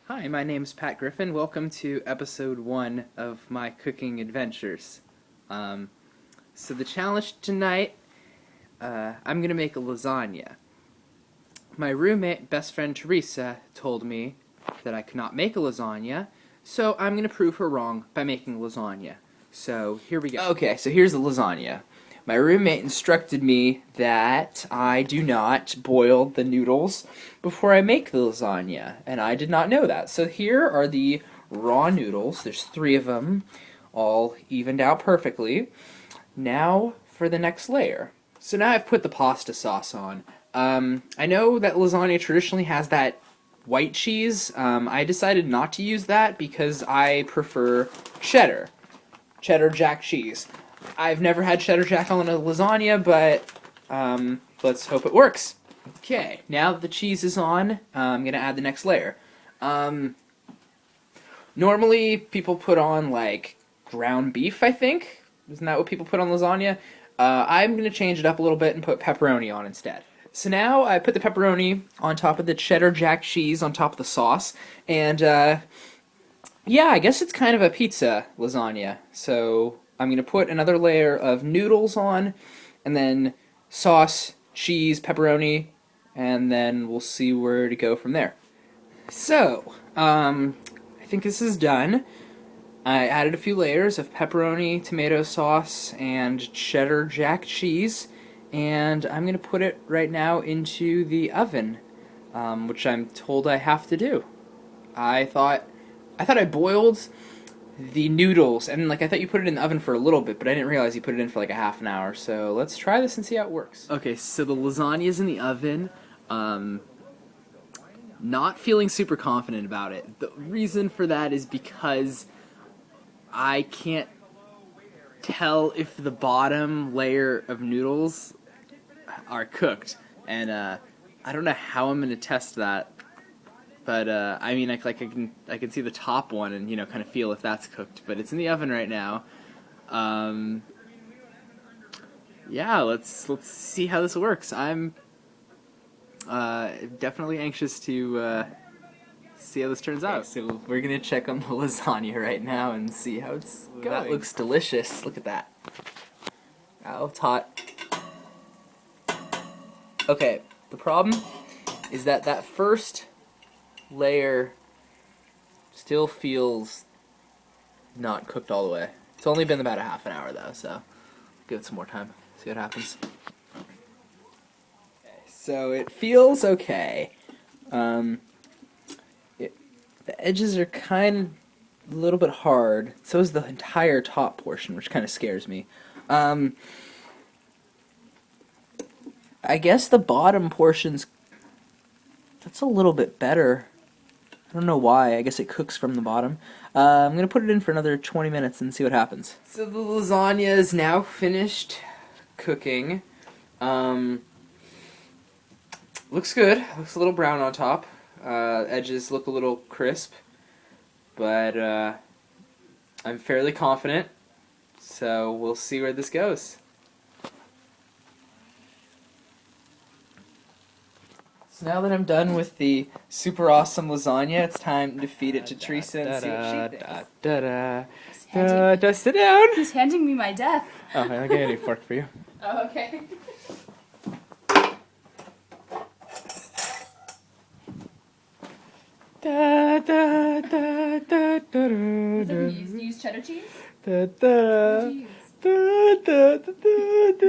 Hi, my name's Pat Griffin. Welcome to episode 1 of my cooking adventures. So the challenge tonight, I'm gonna make a lasagna. My roommate, best friend Theresa, told me that I could not make a lasagna, so I'm gonna prove her wrong by making lasagna. So here we go. Okay, so here's the lasagna. My roommate instructed me that I do not boil the noodles before I make the lasagna, and I did not know that. So here are the raw noodles. There's 3 of them, all evened out perfectly. Now for the next layer. So now I've put the pasta sauce on. I know that lasagna traditionally has that white cheese. I decided not to use that because I prefer cheddar jack cheese. I've never had cheddar jack on a lasagna, but let's hope it works. Okay, now that the cheese is on, I'm going to add the next layer. Normally, people put on, like, ground beef, I think? Isn't that what people put on lasagna? I'm going to change it up a little bit and put pepperoni on instead. So now I put the pepperoni on top of the cheddar jack cheese on top of the sauce, and yeah, I guess it's kind of a pizza lasagna. So I'm going to put another layer of noodles on, and then sauce, cheese, pepperoni, and then we'll see where to go from there. So, I think this is done. I added a few layers of pepperoni, tomato sauce, and cheddar jack cheese, and I'm going to put it right now into the oven, which I'm told I have to do. I thought I boiled the noodles, and I thought you put it in the oven for a little bit, but I didn't realize you put it in for like a half an hour. So let's try this and see how it works. Okay, so the lasagna is in the oven. Not feeling super confident about it. The reason for that is because I can't tell if the bottom layer of noodles are cooked, and I don't know how I'm going to test that. But I mean, I can see the top one and kind of feel if that's cooked. But it's in the oven right now. Yeah, let's see how this works. I'm definitely anxious to see how this turns out. Okay, so we're gonna check on the lasagna right now and see how it's going. That looks delicious. Look at that. Oh, it's hot. Okay, the problem is that first layer still feels not cooked all the way. It's only been about a half an hour though, so give it some more time. See what happens. Okay, so it feels okay. The edges are kind of a little bit hard. So is the entire top portion, which kind of scares me. I guess the bottom portion's that's a little bit better. I don't know why. I guess it cooks from the bottom. I'm going to put it in for another 20 minutes and see what happens. So the lasagna is now finished cooking. Looks good. Looks a little brown on top. Edges look a little crisp. But I'm fairly confident. So we'll see where this goes. So now that I'm done with the super awesome lasagna, it's time to feed it to Theresa and see what she thinks. Just sit down. He's handing me my death. Oh, I got a new fork for you. Oh, okay. You use cheddar cheese? What did you use? He's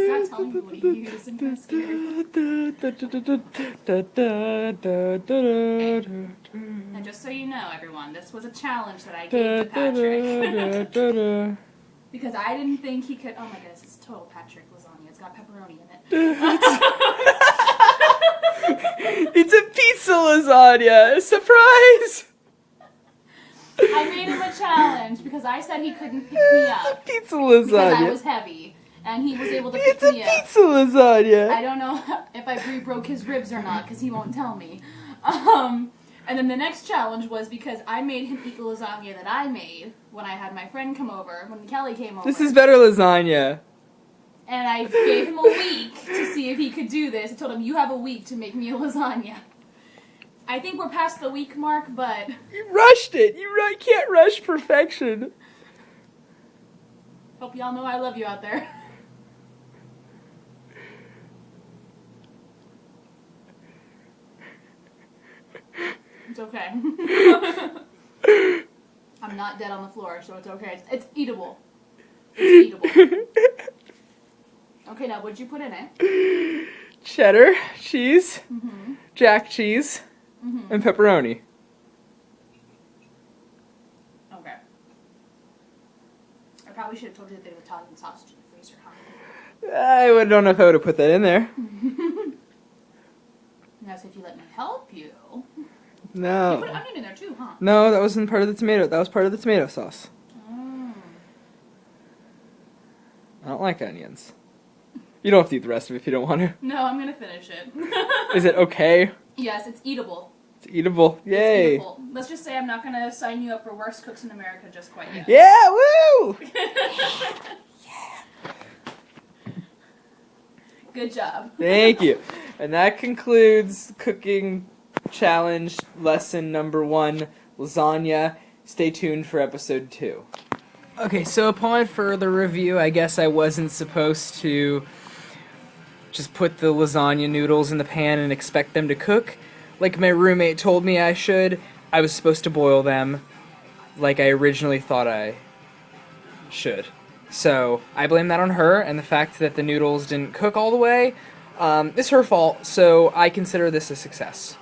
not telling me what he used. I'm kind of scared. And just so you know, everyone, this was a challenge that I gave to Patrick. Because I didn't think he could... Oh my goodness, it's total Patrick lasagna. It's got pepperoni in it. It's a pizza lasagna! Surprise! I made him a challenge because I said he couldn't pick me up. It's a pizza lasagna. Because I was heavy. And he was able to pick me up. It's a pizza lasagna. I don't know if I broke his ribs or not because he won't tell me. And then the next challenge was because I made him eat the lasagna that I made when I had my friend come over, when Kelly came over. This is better lasagna. And I gave him a week to see if he could do this. I told him, you have a week to make me a lasagna. I think we're past the week mark, but You rushed it. You can't rush perfection. hope y'all know I love you out there. It's okay. I'm not dead on the floor, so it's okay. It's eatable. It's eatable. Okay, now what'd you put in it? Cheddar, cheese, Mm-hmm. jack cheese, Mm-hmm. and pepperoni. Okay. I probably should have told you that they have Italian sausage in the freezer, huh? Don't know if I would have put that in there. Now, so if you let me help you. You No. put onion in there too, huh? No, that wasn't part of the tomato. That was part of the tomato sauce. Mm. I don't like onions. You don't have to eat the rest of it if you don't want to. No, I'm gonna finish it. Is it okay? Yes, it's eatable. It's eatable. Yay. It's eatable. Let's just say I'm not gonna sign you up for worst cooks in America just quite yet. Yeah, woo! Good job. Thank you. And that concludes cooking challenge lesson number 1, lasagna. Stay tuned for episode 2. Okay, so upon further review, I guess I wasn't supposed to just put the lasagna noodles in the pan and expect them to cook. Like my roommate told me I should. I was supposed to boil them like I originally thought I should. So I blame that on her, and the fact that the noodles didn't cook all the way is her fault, so I consider this a success.